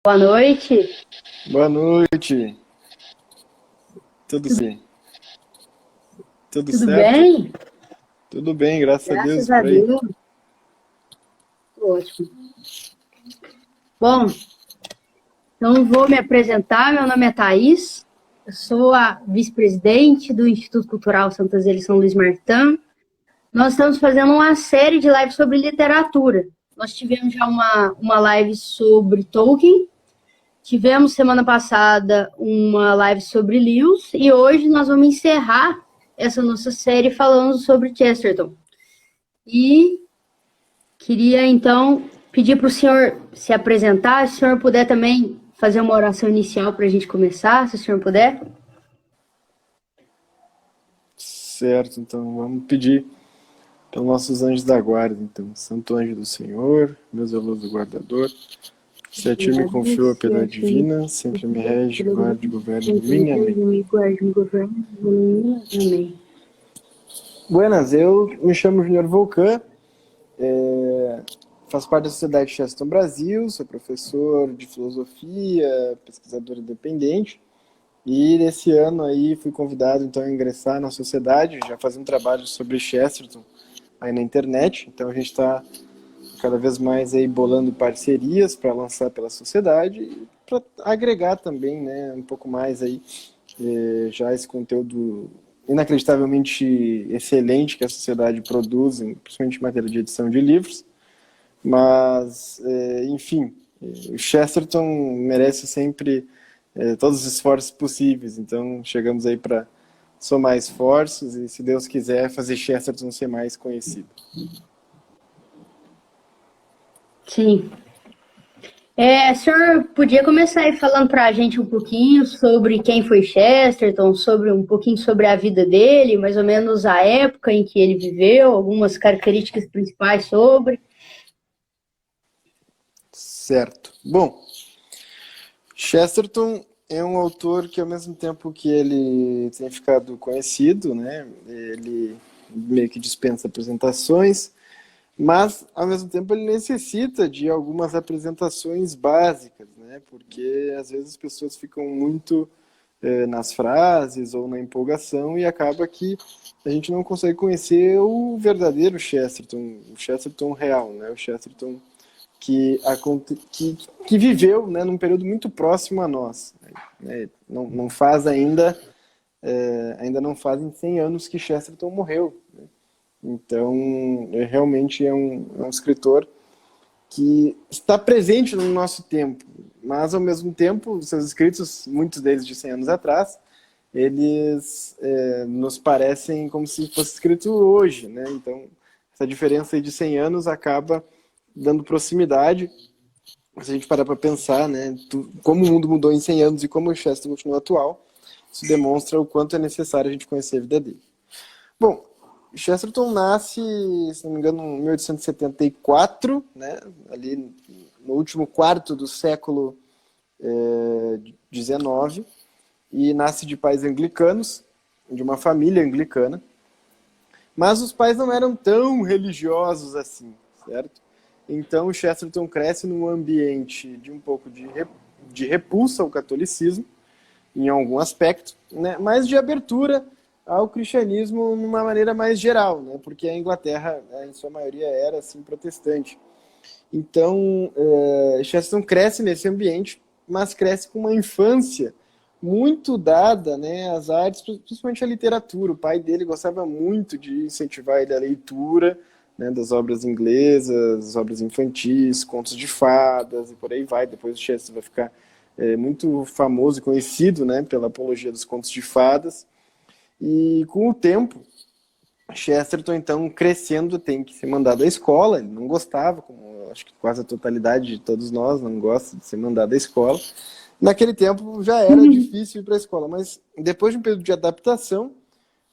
Boa noite. Boa noite. Tudo bem? Tudo Tudo certo? bem? Tudo bem, graças a Deus, Graças e a por aí. Deus. Ótimo. Bom, então vou me apresentar. Meu nome é Thaís. Eu sou a vice-presidente do Instituto Cultural Santa Zélia e São Luís Martã. Nós estamos fazendo uma série de lives sobre literatura. Nós tivemos já uma live sobre Tolkien. Tivemos semana passada uma live sobre Lewis. E hoje nós vamos encerrar essa nossa série falando sobre Chesterton. E queria, então, pedir para o senhor se apresentar, se o senhor puder também fazer uma oração inicial para a gente começar, se o senhor puder. Certo, então vamos pedir pelos nossos anjos da guarda, então. Santo anjo do Senhor, meu zeloso guardador, se a ti me confio a piedade divina, sempre me rege, guarde, governe em mim, amém. Amém. Buenas, eu me chamo Júnior Volcan, faço parte da Sociedade Chesterton Brasil, sou professor de filosofia, pesquisador independente. E nesse ano aí fui convidado então a ingressar na sociedade, já fazendo um trabalho sobre Chesterton aí na internet. Então a gente está cada vez mais aí bolando parcerias para lançar pela sociedade e para agregar também, né, um pouco mais aí já esse conteúdo inacreditavelmente excelente que a sociedade produz, principalmente em matéria de edição de livros. Mas, enfim, o Chesterton merece sempre todos os esforços possíveis. Então, chegamos aí para somar esforços e, se Deus quiser, fazer Chesterton ser mais conhecido. Sim. O senhor podia começar aí falando para a gente um pouquinho sobre quem foi Chesterton, sobre um pouquinho sobre a vida dele, mais ou menos a época em que ele viveu, algumas características principais sobre. Certo. Bom, Chesterton é um autor que, ao mesmo tempo que ele tem ficado conhecido, né, ele meio que dispensa apresentações, mas, ao mesmo tempo, ele necessita de algumas apresentações básicas, né, porque às vezes as pessoas ficam muito nas frases ou na empolgação e acaba que a gente não consegue conhecer o verdadeiro Chesterton, o Chesterton real, né, o Chesterton que viveu, né, num período muito próximo a nós. Né? Não faz ainda não fazem 100 anos que Chesterton morreu. Né? Então, realmente é um escritor que está presente no nosso tempo, mas, ao mesmo tempo, seus escritos, muitos deles de 100 anos atrás, eles nos parecem como se fosse escrito hoje. Né? Então, essa diferença de 100 anos acaba dando proximidade. Se a gente parar para pensar, né, como o mundo mudou em 100 anos e como o Chesterton continua atual, isso demonstra o quanto é necessário a gente conhecer a vida dele. Bom, Chesterton nasce, se não me engano, em 1874, né, ali no último quarto do século XIX, e nasce de pais anglicanos, de uma família anglicana, mas os pais não eram tão religiosos assim, certo? Então, Chesterton cresce num ambiente de um pouco de repulsa ao catolicismo, em algum aspecto, né? Mas de abertura ao cristianismo de uma maneira mais geral, né? Porque a Inglaterra, em sua maioria, era assim, protestante. Então, Chesterton cresce nesse ambiente, mas cresce com uma infância muito dada, né, às artes, principalmente a literatura. O pai dele gostava muito de incentivar ele à leitura, né, das obras inglesas, das obras infantis, contos de fadas e por aí vai. Depois o Chesterton vai ficar muito famoso e conhecido, né, pela apologia dos contos de fadas. E com o tempo, Chesterton, então, crescendo, tem que ser mandado à escola. Ele não gostava, como acho que quase a totalidade de todos nós não gosta de ser mandado à escola. Naquele tempo já era difícil ir para a escola, mas depois de um período de adaptação,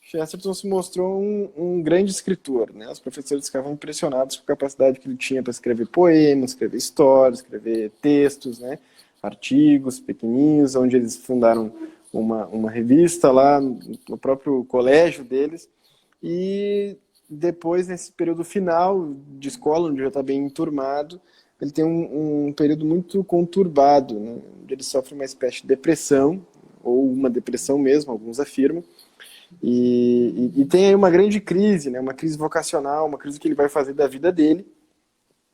Chesterton se mostrou um grande escritor. Né? Os professores ficavam impressionados com a capacidade que ele tinha para escrever poemas, escrever histórias, escrever textos, né? Artigos pequenininhos, onde eles fundaram uma revista lá no próprio colégio deles. E depois, nesse período final de escola, onde já está bem enturmado, ele tem um período muito conturbado, né, onde ele sofre uma espécie de depressão, ou uma depressão mesmo, alguns afirmam, e tem aí uma grande crise, né, uma crise vocacional, uma crise que ele vai fazer da vida dele.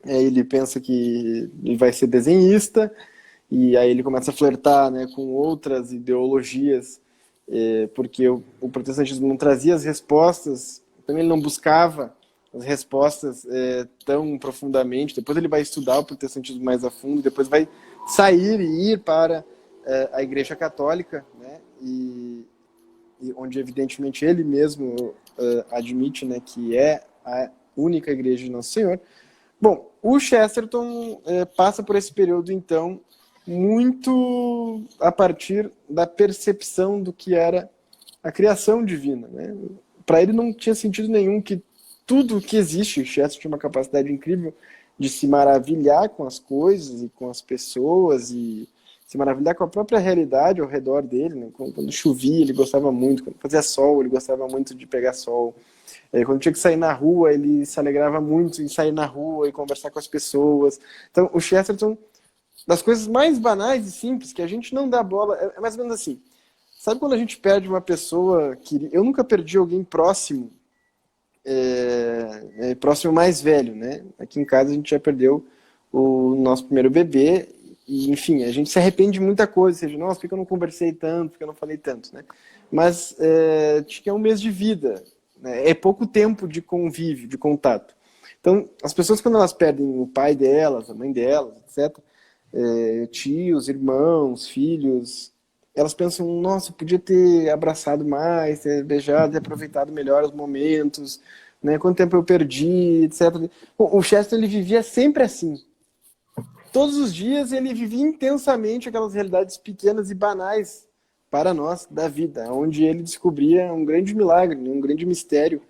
Ele pensa que ele vai ser desenhista, e aí ele começa a flertar, né, com outras ideologias, porque o protestantismo não trazia as respostas, então ele não buscava as respostas tão profundamente. Depois ele vai estudar o protestantismo mais a fundo, depois vai sair e ir para a Igreja Católica, né, e onde evidentemente ele mesmo admite, né, que é a única igreja de Nosso Senhor. Bom, o Chesterton passa por esse período, então, muito a partir da percepção do que era a criação divina, né? Para ele não tinha sentido nenhum que tudo que existe, o Chesterton tinha uma capacidade incrível de se maravilhar com as coisas e com as pessoas e se maravilhar com a própria realidade ao redor dele, né? Quando chovia, ele gostava muito, quando fazia sol, ele gostava muito de pegar sol. Quando tinha que sair na rua, ele se alegrava muito em sair na rua e conversar com as pessoas. Então, o Chesterton, das coisas mais banais e simples, que a gente não dá bola, é mais ou menos assim. Sabe quando a gente perde uma pessoa que... Eu nunca perdi alguém próximo, próximo mais velho, né? Aqui em casa a gente já perdeu o nosso primeiro bebê, e, enfim, a gente se arrepende de muita coisa, ou seja, nossa, por que eu não conversei tanto, por que eu não falei tanto, né? Mas acho que é um mês de vida, né? É pouco tempo de convívio, de contato. Então, as pessoas, quando elas perdem o pai delas, a mãe delas, etc., tios, irmãos, filhos, elas pensam, nossa, eu podia ter abraçado mais, ter beijado, ter aproveitado melhor os momentos, né? Quanto tempo eu perdi, etc. Bom, o Chester, ele vivia sempre assim. Todos os dias ele vivia intensamente aquelas realidades pequenas e banais para nós da vida, onde ele descobria um grande milagre, um grande mistério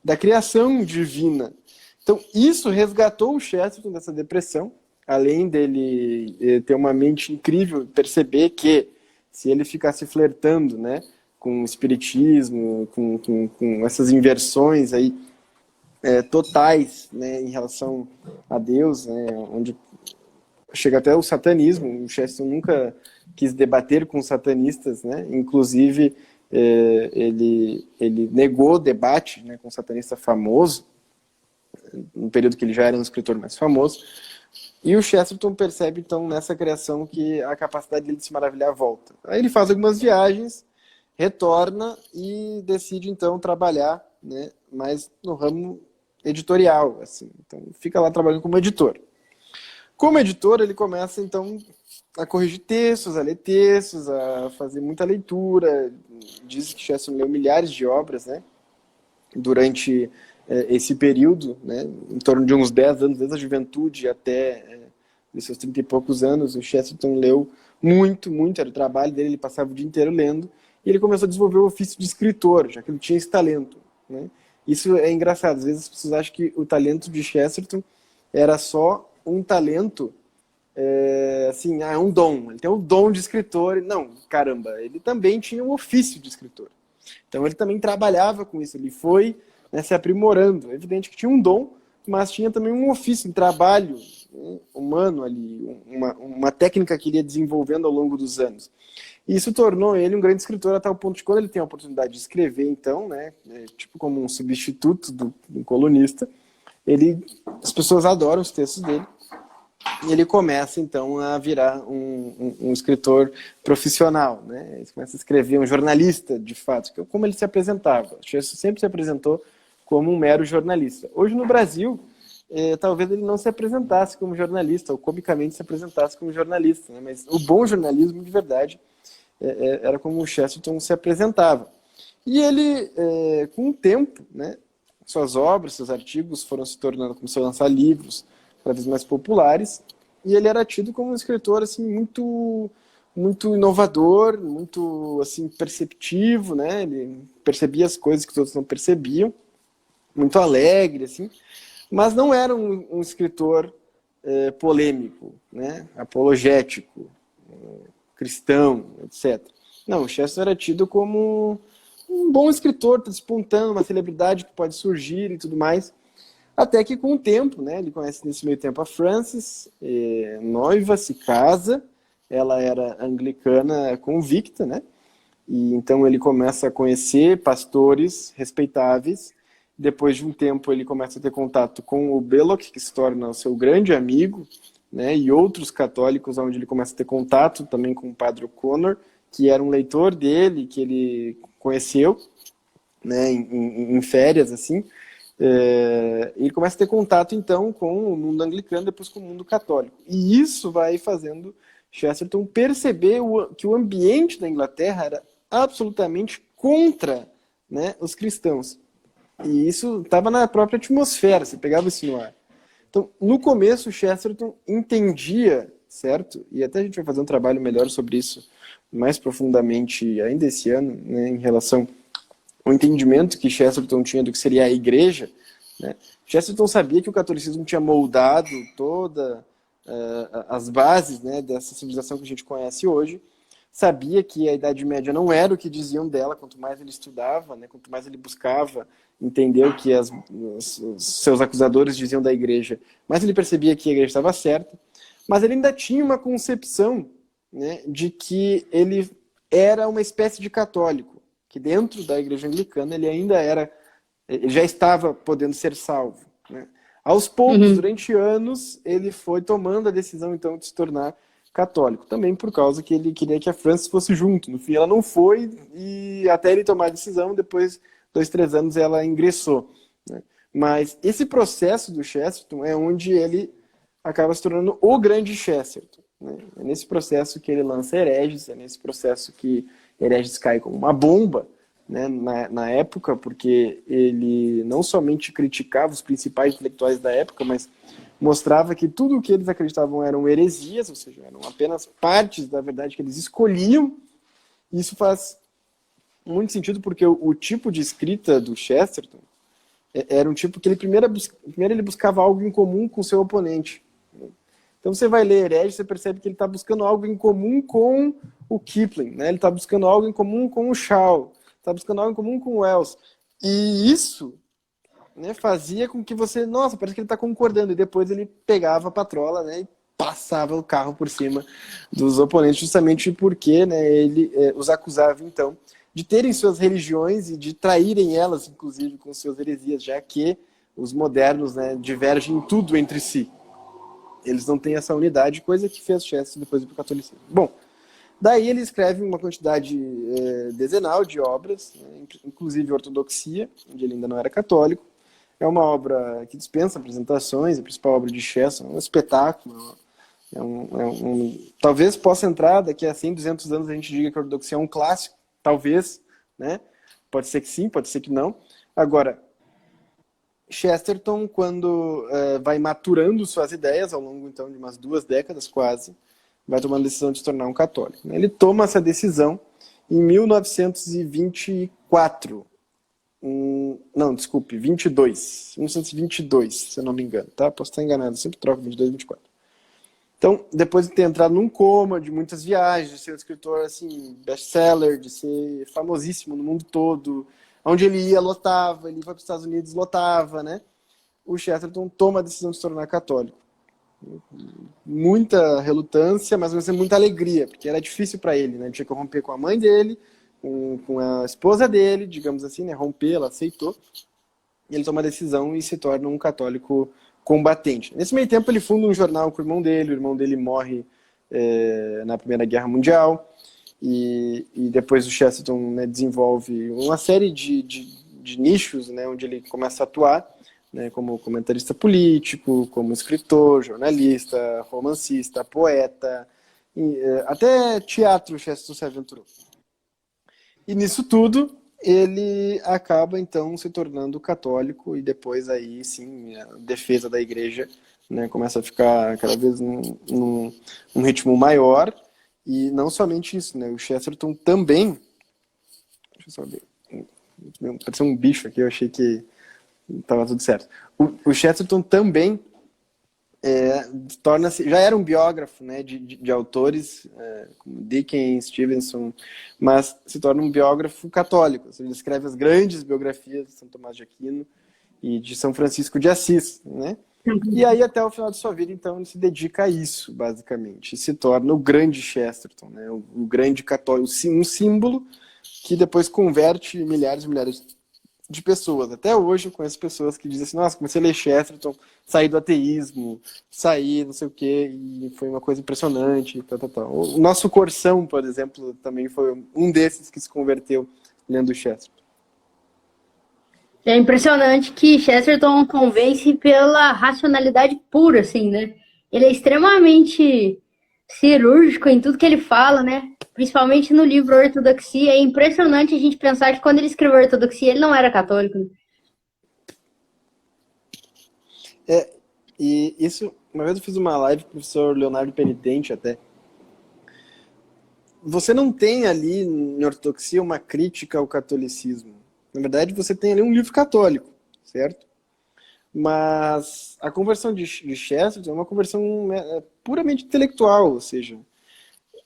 da criação divina. Então, isso resgatou o Chesterton dessa depressão, além dele ter uma mente incrível, perceber que se ele ficasse flertando, né, com o espiritismo, com essas inversões aí, totais, né, em relação a Deus, né, onde chega até o satanismo. O Chesterton nunca quis debater com os satanistas, né, inclusive ele negou debate, né, com um satanista famoso, no período que ele já era um escritor mais famoso. E o Chesterton percebe, então, nessa criação, que a capacidade dele de se maravilhar volta. Aí ele faz algumas viagens, retorna e decide, então, trabalhar, né, mais no ramo editorial. Assim. Então, fica lá trabalhando como editor. Como editor, ele começa, então, a corrigir textos, a ler textos, a fazer muita leitura. Diz que Chesterton leu milhares de obras, né, durante esse período, né, em torno de uns 10 anos, desde a juventude até os seus 30 e poucos anos. O Chesterton leu muito, muito, era o trabalho dele, ele passava o dia inteiro lendo, e ele começou a desenvolver o ofício de escritor, já que ele tinha esse talento, né. Isso é engraçado, às vezes as pessoas acham que o talento de Chesterton era só um talento, assim, é um dom, ele tem um dom de escritor. Não, caramba, ele também tinha um ofício de escritor. Então ele também trabalhava com isso, ele foi, né, se aprimorando. É evidente que tinha um dom, mas tinha também um ofício, um trabalho, né, humano ali, uma técnica que ele ia desenvolvendo ao longo dos anos. E isso tornou ele um grande escritor, a tal ponto de quando ele tem a oportunidade de escrever, então, né, tipo como um substituto do colunista, as pessoas adoram os textos dele, e ele começa, então, a virar um escritor profissional, né? Ele começa a escrever, um jornalista, de fato, como ele se apresentava. O Chesterton sempre se apresentou como um mero jornalista. Hoje, no Brasil, talvez ele não se apresentasse como jornalista, ou comicamente se apresentasse como jornalista, né? Mas o bom jornalismo, de verdade, era como o Chesterton se apresentava. E ele, com o tempo, né, suas obras, seus artigos foram se tornando, começou a lançar livros cada vez mais populares, e ele era tido como um escritor assim, muito, muito inovador, muito assim, perceptivo, né? Ele percebia as coisas que os outros não percebiam, muito alegre, assim, mas não era um escritor polêmico, né? Apologético, cristão, etc. Não, o Chesterton era tido como um bom escritor, despontando, uma celebridade que pode surgir e tudo mais. Até que com o tempo, né, ele conhece nesse meio tempo a Frances, noiva, se casa, ela era anglicana convicta, né? E então ele começa a conhecer pastores respeitáveis. Depois de um tempo ele começa a ter contato com o Belloc, que se torna o seu grande amigo, né? E outros católicos, onde ele começa a ter contato também com o Padre O'Connor, que era um leitor dele, que ele conheceu, né, em férias, assim. Ele começa a ter contato, então, com o mundo anglicano, depois com o mundo católico. E isso vai fazendo Chesterton perceber que o ambiente da Inglaterra era absolutamente contra, né, os cristãos. E isso estava na própria atmosfera, você pegava isso no ar. Então, no começo, Chesterton entendia, certo? E até a gente vai fazer um trabalho melhor sobre isso mais profundamente ainda esse ano, né, em relação ao entendimento que Chesterton tinha do que seria a igreja, né? Chesterton sabia que o catolicismo tinha moldado toda as bases, né, dessa civilização que a gente conhece hoje, sabia que a Idade Média não era o que diziam dela, quanto mais ele estudava, né, quanto mais ele buscava entender o que os seus acusadores diziam da igreja, mas ele percebia que a igreja estava certa, mas ele ainda tinha uma concepção, né, de que ele era uma espécie de católico, que dentro da igreja anglicana ele já estava podendo ser salvo, né? Aos poucos, durante anos, ele foi tomando a decisão, então, de se tornar católico. Também por causa que ele queria que a Frances fosse junto. No fim, ela não foi, e até ele tomar a decisão, depois, 2, 3 anos, ela ingressou, né? Mas esse processo do Chesterton é onde ele acaba se tornando o grande Chesterton, né? É nesse processo que ele lança Hereges, é nesse processo que Hereges cai como uma bomba, né, na época, porque ele não somente criticava os principais intelectuais da época, mas mostrava que tudo o que eles acreditavam eram heresias, ou seja, eram apenas partes da verdade que eles escolhiam. Isso faz muito sentido, porque o tipo de escrita do Chesterton era um tipo que ele primeiro ele buscava algo em comum com o seu oponente. Então você vai ler Hereges, você percebe que ele está buscando algo em comum com o Kipling, né? Ele está buscando algo em comum com o Shaw, está buscando algo em comum com o Wells. E isso, né, fazia com que você, nossa, parece que ele está concordando. E depois ele pegava a patrola, né, e passava o carro por cima dos oponentes, justamente porque, né, ele os acusava, então, de terem suas religiões e de traírem elas, inclusive, com suas heresias, já que os modernos, né, divergem em tudo entre si. Eles não têm essa unidade, coisa que fez Chesterton depois ir para o catolicismo. Bom, daí ele escreve uma quantidade dezenal de obras, né, inclusive Ortodoxia, onde ele ainda não era católico. É uma obra que dispensa apresentações, a principal obra de Chesterton, é um espetáculo. Talvez possa entrar, daqui a 100, 200 anos a gente diga que a Ortodoxia é um clássico, talvez, né? Pode ser que sim, pode ser que não. Agora, Chesterton, quando vai maturando suas ideias, ao longo então de umas 2 décadas quase, vai tomando a decisão de se tornar um católico. Ele toma essa decisão em 1924. Não, desculpe, 1922, se eu não me engano, tá? Posso estar enganado, eu sempre troco 22 e 24. Então, depois de ter entrado num coma, de muitas viagens, de ser um escritor assim, best-seller, de ser famosíssimo no mundo todo, onde ele ia, lotava, ele ia para os Estados Unidos, lotava, né? O Chesterton toma a decisão de se tornar católico. Muita relutância, mas muita alegria, porque era difícil para ele, né? Ele tinha que romper com a mãe dele, com a esposa dele, digamos assim, né? Romper, ela aceitou. E ele toma a decisão e se torna um católico combatente. Nesse meio tempo, ele funda um jornal com o irmão dele morre na Primeira Guerra Mundial, e depois o Chesterton, né, desenvolve uma série de nichos, né, onde ele começa a atuar, né, como comentarista político, como escritor, jornalista, romancista, poeta, até teatro o Chesterton se aventurou. E nisso tudo, ele acaba, então, se tornando católico, e depois aí, sim, a defesa da igreja, né, começa a ficar cada vez num ritmo maior. E não somente isso, né, o Chesterton também... Deixa eu só ver. Pareceu um bicho aqui, eu achei que estava tudo certo. O Chesterton também torna-se, já era um biógrafo, né, de autores como Dickens, Stevenson, mas se torna um biógrafo católico. Ele escreve as grandes biografias de São Tomás de Aquino e de São Francisco de Assis, né? E aí, até o final de sua vida, então, ele se dedica a isso, basicamente. E se torna o grande Chesterton, né? O grande católico, um símbolo que depois converte milhares e milhares de pessoas. Até hoje eu conheço pessoas que dizem assim, nossa, comecei a ler Chesterton, saí do ateísmo, saí não sei o quê, e foi uma coisa impressionante, tal, tal, tal. O nosso Corsão, por exemplo, também foi um desses que se converteu lendo Chesterton. É impressionante que Chesterton convence pela racionalidade pura, assim, né? Ele é extremamente cirúrgico em tudo que ele fala, né? Principalmente no livro Ortodoxia. É impressionante a gente pensar que quando ele escreveu Ortodoxia, ele não era católico, né? E isso, uma vez eu fiz uma live com o professor Leonardo Penitente até. Você não tem ali em Ortodoxia uma crítica ao catolicismo. Na verdade, você tem ali um livro católico, certo? Mas a conversão de Chesterton é uma conversão puramente intelectual, ou seja,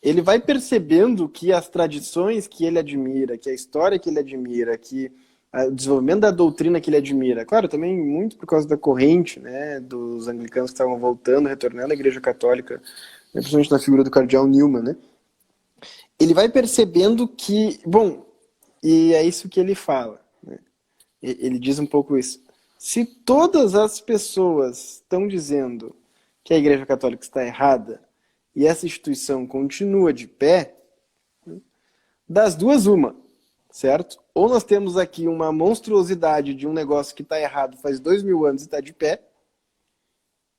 ele vai percebendo que as tradições que ele admira, que a história que ele admira, que o desenvolvimento da doutrina que ele admira, claro, também muito por causa da corrente, né, dos anglicanos que estavam voltando, retornando à Igreja Católica, né, principalmente na figura do cardeal Newman, né, ele vai percebendo que, bom, e é isso que ele fala, né, ele diz um pouco isso, se todas as pessoas estão dizendo que a Igreja Católica está errada, e essa instituição continua de pé, das duas uma, certo? Ou nós temos aqui uma monstruosidade de um negócio que está errado faz 2000 anos e está de pé,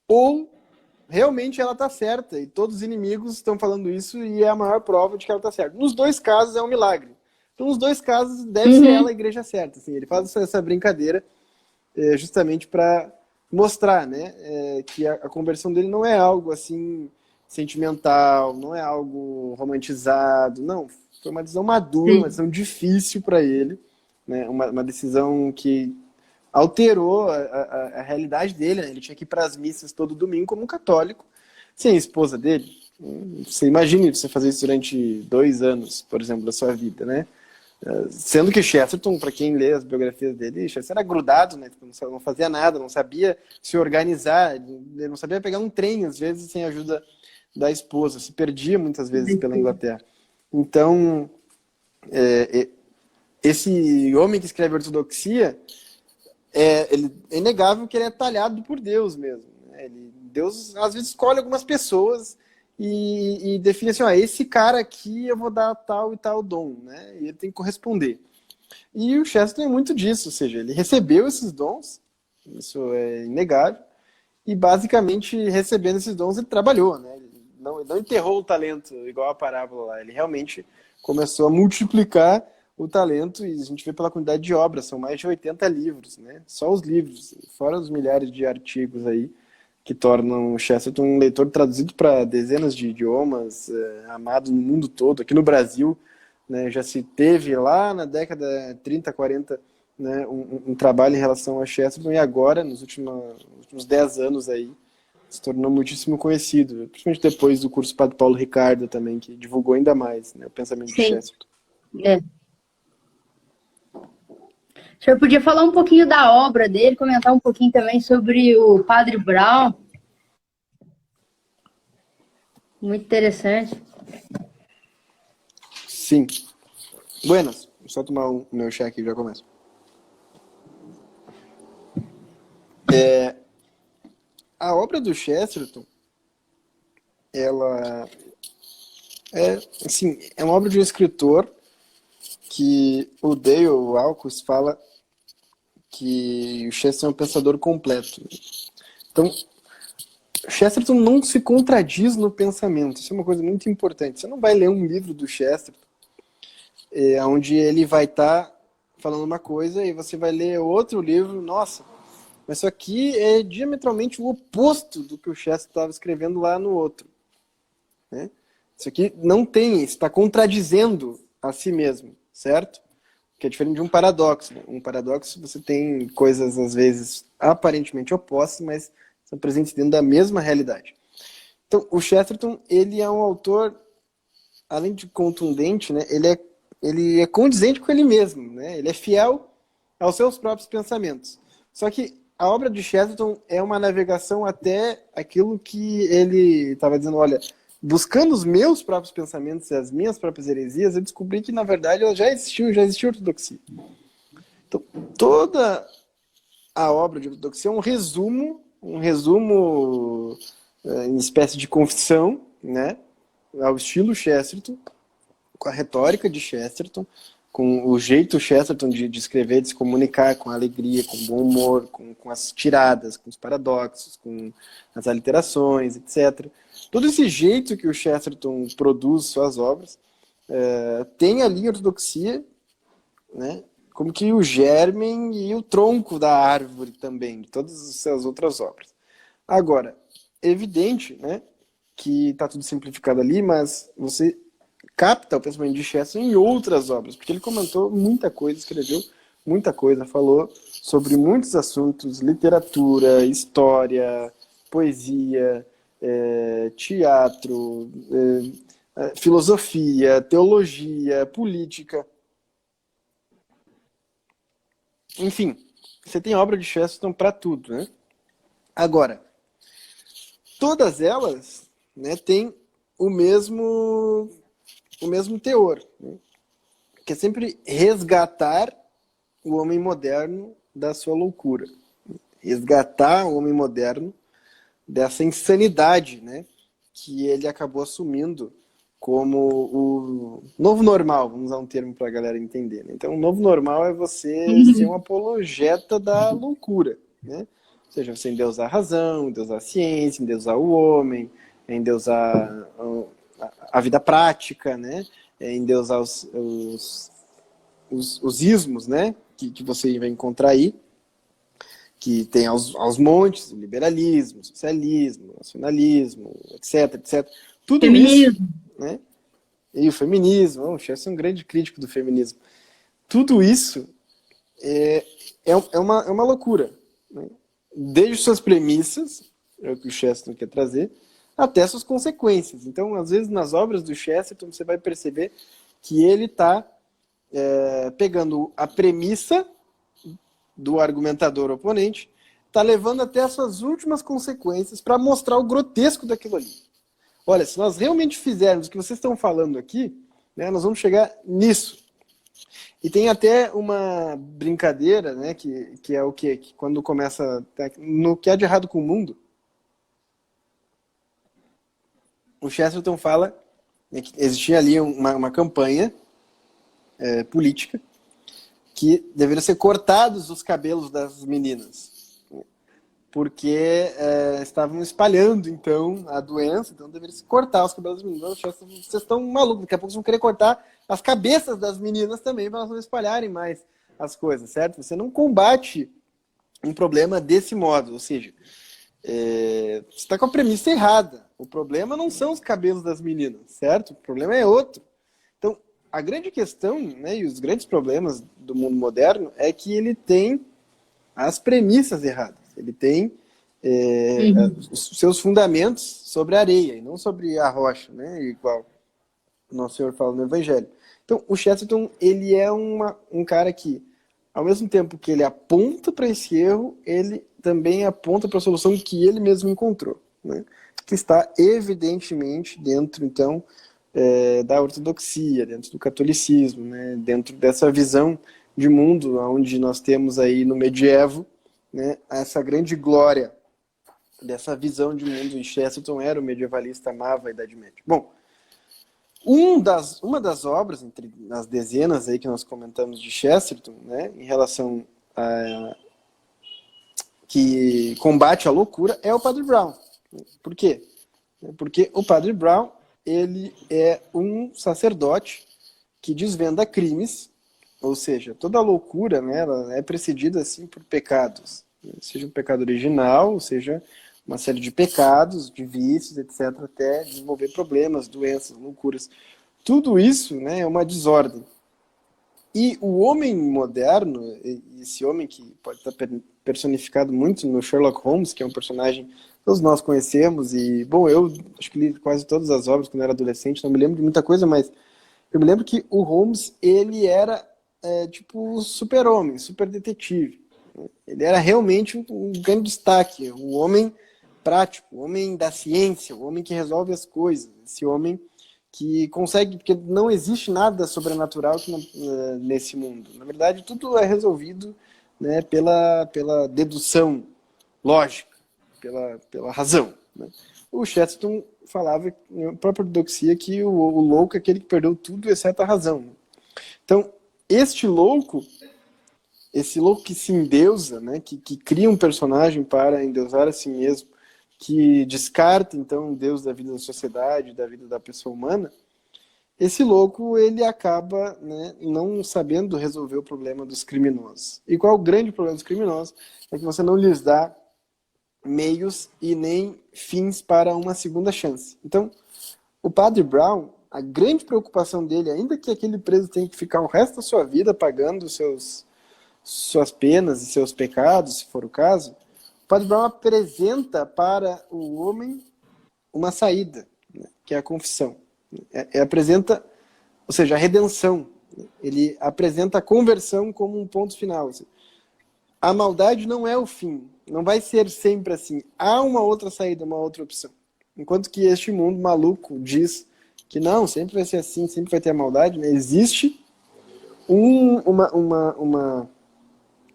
ou realmente ela está certa e todos os inimigos estão falando isso e é a maior prova de que ela está certa. Nos dois casos é um milagre. Então, nos dois casos deve ser ela a igreja certa. Assim, ele faz essa brincadeira justamente para mostrar, né, que a conversão dele não é algo assim sentimental, não é algo romantizado, não. Foi uma decisão madura, uma decisão difícil para ele, né, uma decisão que alterou a realidade dele, né? Ele tinha que ir para as missas todo domingo como um católico, sem a esposa dele. Você imagine você fazer isso durante 2 anos, por exemplo, da sua vida, né? Sendo que Chesterton, para quem lê as biografias dele, Chesterton era grudado, né? Não fazia nada, não sabia se organizar, ele não sabia pegar um trem, às vezes, sem a ajuda da esposa, se perdia muitas vezes pela Inglaterra. Então, esse homem que escreve Ortodoxia, é inegável que ele é talhado por Deus mesmo. Né? Deus, às vezes, escolhe algumas pessoas e define assim, ó, esse cara aqui eu vou dar tal e tal dom, né? E ele tem que corresponder. E o Chesterton é muito disso, ou seja, ele recebeu esses dons, isso é inegável, e basicamente recebendo esses dons ele trabalhou, né? Ele não enterrou o talento igual a parábola lá, ele realmente começou a multiplicar o talento, e a gente vê pela quantidade de obras, são mais de 80 livros, né? Só os livros, fora os milhares de artigos aí, que tornam o Chesterton um leitor traduzido para dezenas de idiomas, amado no mundo todo. Aqui no Brasil, né, já se teve lá na década 30, 40, né, um trabalho em relação a Chesterton, e agora, nos últimos 10 anos aí, se tornou muitíssimo conhecido, principalmente depois do curso Padre Paulo Ricardo também, que divulgou ainda mais, né, o pensamento de Chesterton. O senhor podia falar um pouquinho da obra dele, comentar um pouquinho também sobre o Padre Brown. Muito interessante. Sim. Buenas. Vou só tomar o meu chá aqui e já começo. A obra do Chesterton, ela é uma obra de um escritor que o Dale Alcus fala que o Chesterton é um pensador completo. Então, Chesterton não se contradiz no pensamento. Isso é uma coisa muito importante. Você não vai ler um livro do Chesterton onde ele vai estar falando uma coisa e você vai ler outro livro, nossa, mas isso aqui é diametralmente o oposto do que o Chesterton estava escrevendo lá no outro. Né? Isso aqui não tem, está contradizendo a si mesmo, certo? Que é diferente de um paradoxo. Um paradoxo, você tem coisas, às vezes, aparentemente opostas, mas são presentes dentro da mesma realidade. Então, o Chesterton, ele é um autor, além de contundente, né, ele é condizente com ele mesmo, né? Ele é fiel aos seus próprios pensamentos. Só que a obra de Chesterton é uma navegação até aquilo que ele estava dizendo, olha, buscando os meus próprios pensamentos e as minhas próprias heresias, eu descobri que, na verdade, ela já existia ortodoxia. Então, toda a obra de ortodoxia é um resumo em espécie de confissão, né, ao estilo Chesterton, com a retórica de Chesterton, com o jeito Chesterton de escrever, de se comunicar, com alegria, com bom humor, com as tiradas, com os paradoxos, com as aliterações, etc. Todo esse jeito que o Chesterton produz suas obras tem ali a ortodoxia, né, como que o germen e o tronco da árvore também, de todas as suas outras obras. Agora, é evidente, né, que está tudo simplificado ali, mas você capta o pensamento de Chesterton em outras obras, porque ele comentou muita coisa, escreveu muita coisa, falou sobre muitos assuntos, literatura, história, poesia, teatro, filosofia, teologia, política. Enfim, você tem obra de Chesterton para tudo, né? Agora, todas elas, né, têm o mesmo teor, né? Que é sempre resgatar o homem moderno da sua loucura. Resgatar o homem moderno dessa insanidade, né, que ele acabou assumindo como o novo normal, vamos usar um termo para a galera entender, né? Então, o novo normal é você ser um apologeta da loucura, né? Ou seja, você endeusar a razão, endeusar a ciência, endeusar o homem, endeusar a vida prática, né? Endeusar os ismos, né? Que você vai encontrar aí, que tem aos montes, o liberalismo, o socialismo, o nacionalismo, etc, etc. Tudo Feminismo. isso, né? E o feminismo, o Chesterton é um grande crítico do feminismo. Tudo isso é uma loucura, né? Desde suas premissas, é o que o Chesterton quer trazer, até suas consequências. Então, às vezes, nas obras do Chesterton, você vai perceber que ele está pegando a premissa do argumentador oponente, está levando até as suas últimas consequências para mostrar o grotesco daquilo ali. Olha, se nós realmente fizermos o que vocês estão falando aqui, né, nós vamos chegar nisso. E tem até uma brincadeira, né, que é o quê? Que quando começa no que há de errado com o mundo, o Chesterton fala, né, que existia ali uma campanha política que deveria ser cortados os cabelos das meninas, porque estavam espalhando, então, a doença, então deveria se cortar os cabelos das meninas. Vocês estão malucos, daqui a pouco vocês vão querer cortar as cabeças das meninas também, para elas não espalharem mais as coisas, certo? Você não combate um problema desse modo, ou seja, você está com a premissa errada. O problema não são os cabelos das meninas, certo? O problema é outro. Então, a grande questão, né, e os grandes problemas do mundo moderno é que ele tem as premissas erradas. Ele tem os seus fundamentos sobre a areia e não sobre a rocha, né, igual o Nosso Senhor fala no Evangelho. Então, o Chesterton, ele é um cara que, ao mesmo tempo que ele aponta para esse erro, ele também aponta para a solução que ele mesmo encontrou, né, que está evidentemente dentro, então, da ortodoxia, dentro do catolicismo, né, dentro dessa visão de mundo onde nós temos aí no medievo, né, essa grande glória dessa visão de mundo. E Chesterton era o medievalista, amava a Idade Média. Bom, uma das obras, entre as dezenas aí que nós comentamos de Chesterton, né, em relação a que combate a loucura, é o Padre Brown. Por quê? Porque o Padre Brown, ele é um sacerdote que desvenda crimes, ou seja, toda a loucura, né, ela é precedida assim por pecados, seja um pecado original, seja uma série de pecados, de vícios, etc., até desenvolver problemas, doenças, loucuras. Tudo isso, né, é uma desordem. E o homem moderno, esse homem que pode estar personificado muito no Sherlock Holmes, que é um personagem que todos nós conhecemos, e, bom, eu acho que li quase todas as obras quando eu era adolescente, não me lembro de muita coisa, mas eu me lembro que o Holmes, ele era tipo super-homem, super detetive. Ele era realmente um grande destaque, o homem prático, o homem da ciência, o homem que resolve as coisas, esse homem que consegue, porque não existe nada sobrenatural nesse mundo. Na verdade, tudo é resolvido, né, pela dedução lógica, pela razão. Né? O Chesterton falava, na própria ortodoxia, que o louco é aquele que perdeu tudo exceto a razão. Então, esse louco que se endeusa, né, que cria um personagem para endeusar a si mesmo, que descarta, então, o Deus da vida da sociedade, da vida da pessoa humana, esse louco, ele acaba, né, não sabendo resolver o problema dos criminosos. E qual é o grande problema dos criminosos? É que você não lhes dá meios e nem fins para uma segunda chance. Então, o Padre Brown, a grande preocupação dele, ainda que aquele preso tenha que ficar o resto da sua vida pagando suas penas e seus pecados, se for o caso, o Padre Brown apresenta para o homem uma saída, né, que é a confissão. Apresenta, ou seja, a redenção. Ele apresenta a conversão como um ponto final. A maldade não é o fim, não vai ser sempre assim. Há uma outra saída, uma outra opção. Enquanto que este mundo maluco diz que não, sempre vai ser assim, sempre vai ter a maldade, né? Existe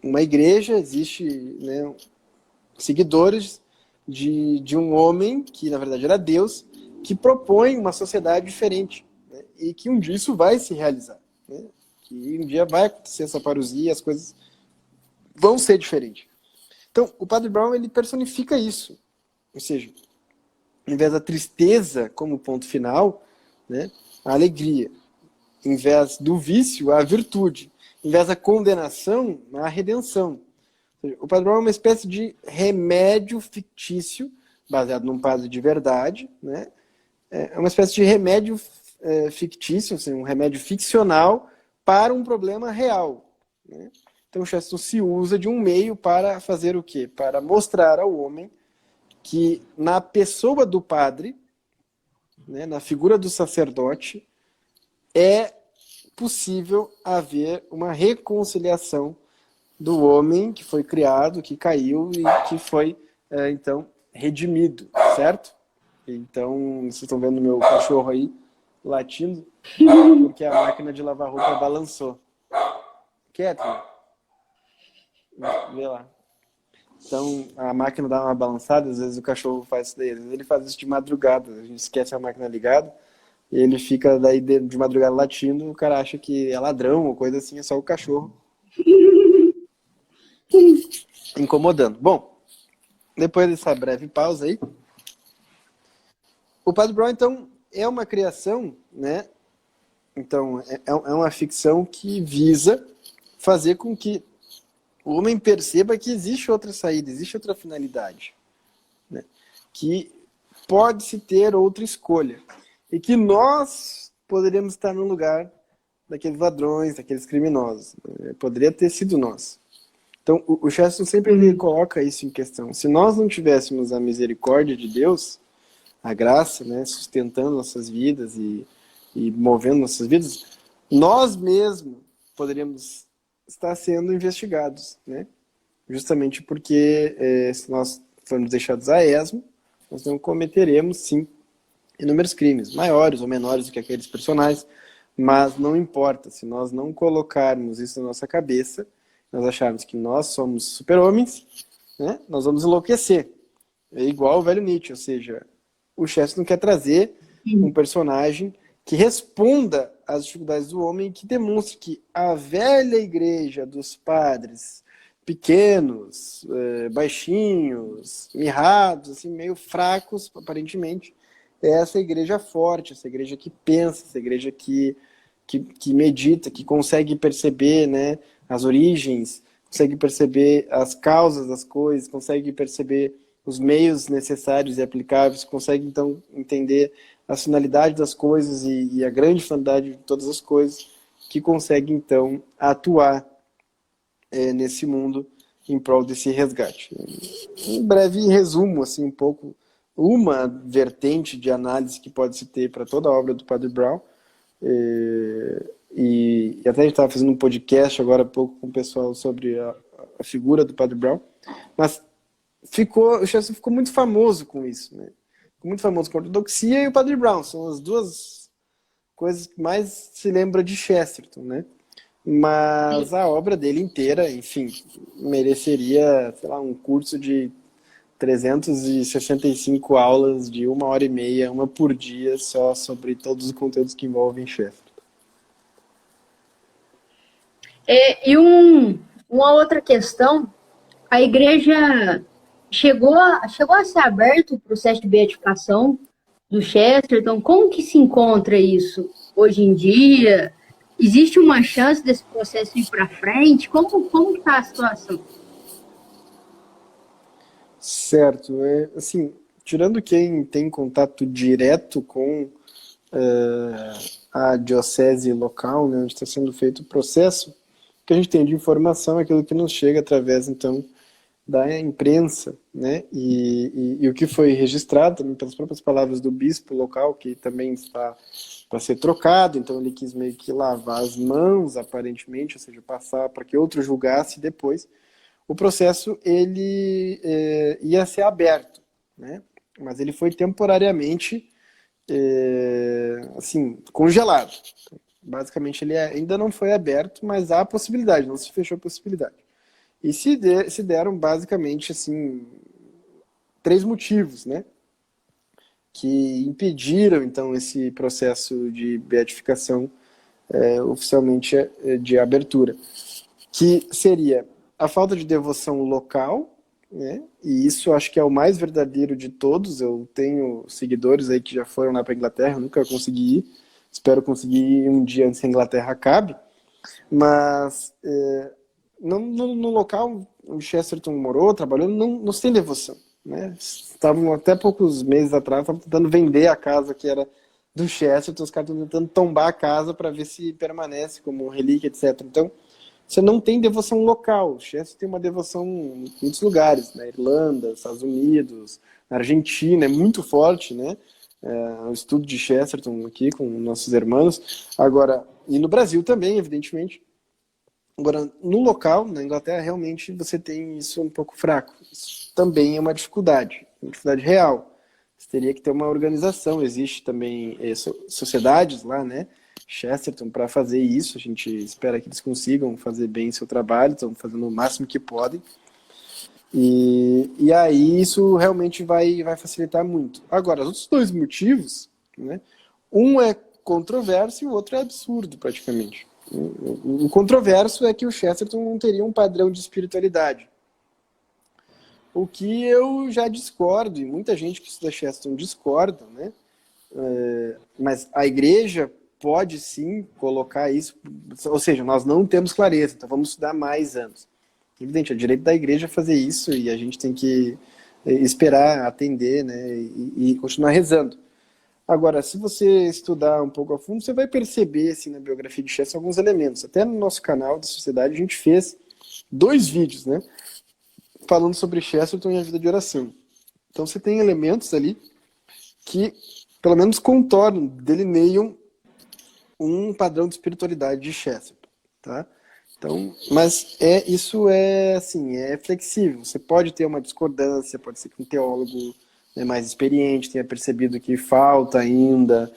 uma igreja, existe, né, seguidores de um homem, que na verdade era Deus, que propõe uma sociedade diferente, né, e que um dia isso vai se realizar. Né, que um dia vai acontecer essa parousia e as coisas vão ser diferentes. Então, o Padre Brown, ele personifica isso. Ou seja, em vez da tristeza como ponto final, né, a alegria. Em vez do vício, a virtude. Em vez da condenação, a redenção. O Padre Brown é uma espécie de remédio fictício, baseado num padre de verdade, né? É uma espécie de remédio fictício, assim, um remédio ficcional para um problema real. Né? Então, o Chesterton se usa de um meio para fazer o quê? Para mostrar ao homem que na pessoa do padre, né, na figura do sacerdote, é possível haver uma reconciliação do homem que foi criado, que caiu e que foi, então, redimido, certo? Então, vocês estão vendo meu cachorro aí latindo, porque a máquina de lavar roupa balançou. Quieto, vê lá. Então, a máquina dá uma balançada, às vezes o cachorro faz isso daí, às vezes ele faz isso de madrugada, a gente esquece a máquina ligada, e ele fica daí de madrugada latindo, o cara acha que é ladrão ou coisa assim, é só o cachorro incomodando. Bom, depois dessa breve pausa aí, o Padre Brown, então, é uma criação, né? Então, é uma ficção que visa fazer com que o homem perceba que existe outra saída, existe outra finalidade, né? Que pode-se ter outra escolha. E que nós poderíamos estar no lugar daqueles ladrões, daqueles criminosos. Poderia ter sido nós. Então, o Chesterton sempre ele coloca isso em questão. Se nós não tivéssemos a misericórdia de Deus, a graça, né, sustentando nossas vidas e movendo nossas vidas, nós mesmos poderíamos estar sendo investigados, né? Justamente porque se nós formos deixados a esmo, nós não cometeremos, sim, inúmeros crimes, maiores ou menores do que aqueles personagens, mas não importa, se nós não colocarmos isso na nossa cabeça, nós acharmos que nós somos super-homens, né, nós vamos enlouquecer. É igual o velho Nietzsche, ou seja, o Chesterton quer trazer um personagem que responda às dificuldades do homem e que demonstre que a velha igreja dos padres pequenos, baixinhos, mirrados, assim, meio fracos, aparentemente, é essa igreja forte, essa igreja que pensa, essa igreja que medita, que consegue perceber, né, as origens, consegue perceber as causas das coisas, consegue perceber os meios necessários e aplicáveis, consegue, então, entender a finalidade das coisas e a grande finalidade de todas as coisas, que consegue, então, atuar nesse mundo em prol desse resgate. Um breve resumo, assim, um pouco, uma vertente de análise que pode se ter para toda a obra do Padre Brown, e até a gente estava fazendo um podcast agora há pouco com o pessoal sobre a figura do Padre Brown, mas o Chesterton ficou muito famoso com isso, né? Ficou muito famoso com a ortodoxia e o Padre Brown, são as duas coisas que mais se lembra de Chesterton, né? Mas a obra dele inteira, enfim, mereceria, sei lá, um curso de 365 aulas de 1h30, uma por dia, só sobre todos os conteúdos que envolvem Chesterton. Uma outra questão, a igreja chegou a ser aberto o processo de beatificação do Chesterton. Como que se encontra isso hoje em dia? Existe uma chance desse processo ir para frente? Como está a situação? Certo. Assim, tirando quem tem contato direto com a diocese local, né, onde está sendo feito o processo, o que a gente tem de informação é aquilo que nos chega através, então, da imprensa, né, e o que foi registrado também pelas próprias palavras do bispo local, que também está para ser trocado, então ele quis meio que lavar as mãos, aparentemente, ou seja, passar para que outro julgasse depois. O processo ele ia ser aberto, né, mas ele foi temporariamente assim, congelado. Basicamente ele ainda não foi aberto, mas há a possibilidade, não se fechou a possibilidade. E se deram basicamente assim 3 motivos, né, que impediram então esse processo de beatificação oficialmente de abertura, que seria a falta de devoção local, né, e isso acho que é o mais verdadeiro de todos. Eu tenho seguidores aí que já foram lá para a Inglaterra, eu nunca consegui ir, espero conseguir ir um dia antes que a Inglaterra acabe, mas no local onde Chesterton morou, trabalhou, não se tem devoção, né? Estavam até poucos meses atrás, estavam tentando vender a casa que era do Chesterton, os caras estão tentando tombar a casa para ver se permanece como relíquia, etc. Então, você não tem devoção local. O Chesterton tem uma devoção em muitos lugares, na Irlanda, Estados Unidos, na Argentina, é muito forte, né? O estudo de Chesterton aqui com nossos irmãos. Agora, e no Brasil também, evidentemente. Agora, no local, na Inglaterra, realmente você tem isso um pouco fraco. Isso também é uma dificuldade real. Você teria que ter uma organização. Existe também sociedades lá, né? Chesterton, para fazer isso. A gente espera que eles consigam fazer bem seu trabalho, estão fazendo o máximo que podem. E aí isso realmente vai facilitar muito. Agora, os outros 2 motivos, né? Um é controverso e o outro é absurdo, praticamente. O controverso é que o Chesterton não teria um padrão de espiritualidade. O que eu já discordo, e muita gente que estuda Chesterton discorda, né? Mas a igreja pode sim colocar isso, ou seja, nós não temos clareza, então vamos estudar mais anos. Evidente, é direito da igreja fazer isso e a gente tem que esperar, atender, né? E continuar rezando. Agora, se você estudar um pouco a fundo, você vai perceber assim, na biografia de Chesterton alguns elementos. Até no nosso canal da Sociedade a gente fez 2 vídeos, né, falando sobre Chesterton e a vida de oração. Então você tem elementos ali que, pelo menos, contornam, delineiam um padrão de espiritualidade de Chesterton, tá? Então, mas isso assim, é flexível. Você pode ter uma discordância, pode ser que um teólogo mais experiente tenha percebido que falta ainda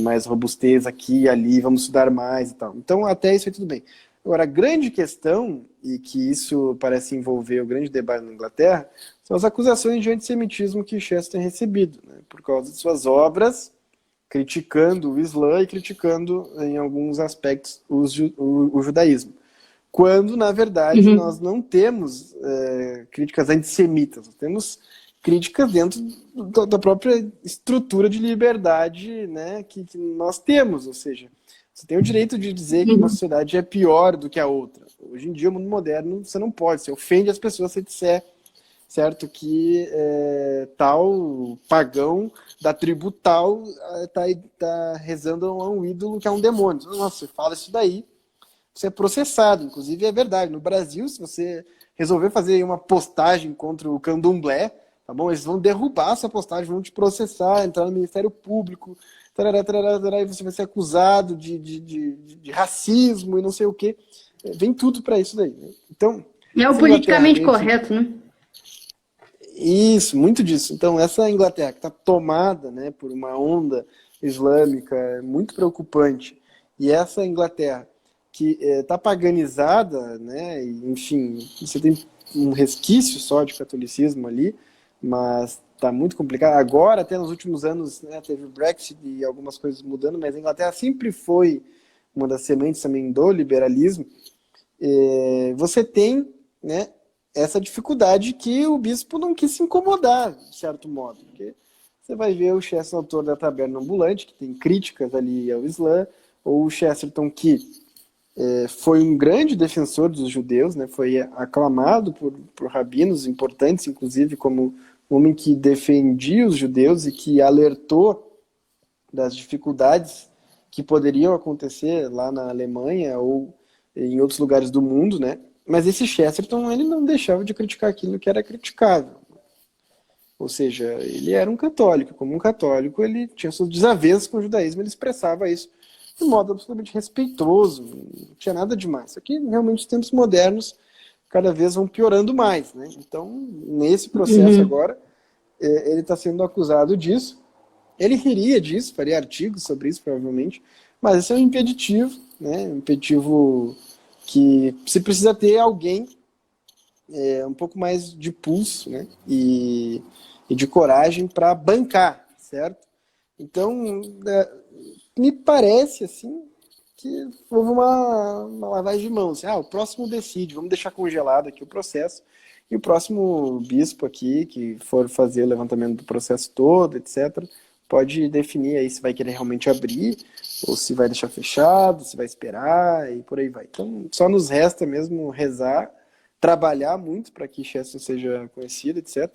mais robustez aqui e ali, vamos estudar mais e tal. Então, até isso aí tudo bem. Agora, a grande questão, e que isso parece envolver o grande debate na Inglaterra, são as acusações de antissemitismo que Chesterton tem recebido, né, por causa de suas obras, criticando o Islã e criticando, em alguns aspectos, o judaísmo. Quando, na verdade, nós não temos críticas antissemitas, nós temos críticas dentro da própria estrutura de liberdade, né, que nós temos. Ou seja, você tem o direito de dizer que uma sociedade é pior do que a outra. Hoje em dia, o mundo moderno, você não pode, você ofende as pessoas se disser, certo, que tal pagão da tribo tal tá rezando a um ídolo que é um demônio. Nossa, você fala isso daí, você é processado. Inclusive, é verdade, no Brasil, se você resolver fazer uma postagem contra o candomblé, tá bom? Eles vão derrubar essa postagem, vão te processar, entrar no Ministério Público, e você vai ser acusado de racismo e não sei o quê. Vem tudo para isso daí, né? Então, É o Essa Inglaterra politicamente meio que... correto, né? Isso, muito disso. Então, essa Inglaterra que está tomada, né, por uma onda islâmica é muito preocupante, e essa Inglaterra que está paganizada, né, e, enfim, você tem um resquício só de catolicismo ali, mas está muito complicado. Agora, até nos últimos anos, né, teve o Brexit e algumas coisas mudando, mas a Inglaterra sempre foi uma das sementes também do liberalismo. Você tem, né, essa dificuldade que o bispo não quis se incomodar, de certo modo. Porque você vai ver o Chesterton, autor da Taberna Ambulante, que tem críticas ali ao Islã, ou o Chesterton, que foi um grande defensor dos judeus, né, foi aclamado por rabinos importantes, inclusive, como um homem que defendia os judeus e que alertou das dificuldades que poderiam acontecer lá na Alemanha ou em outros lugares do mundo, né? Mas esse Chesterton, ele não deixava de criticar aquilo que era criticável. Ou seja, ele era um católico. Como um católico, ele tinha suas desavenças com o judaísmo, ele expressava isso de modo absolutamente respeitoso, não tinha nada demais. Só que realmente os tempos modernos cada vez vão piorando mais, né? Então, nesse processo Uhum. agora, ele está sendo acusado disso. Ele riria disso, faria artigos sobre isso, provavelmente, mas esse é um impeditivo, né? Um impeditivo que se precisa ter alguém um pouco mais de pulso, né? E de coragem para bancar, certo? Então, me parece, assim, que houve uma lavagem de mãos. O próximo decide, vamos deixar congelado aqui o processo, e o próximo bispo aqui, que for fazer o levantamento do processo todo, etc., pode definir aí se vai querer realmente abrir, ou se vai deixar fechado, se vai esperar, e por aí vai. Então, só nos resta mesmo rezar, trabalhar muito para que Chester seja conhecido, etc.,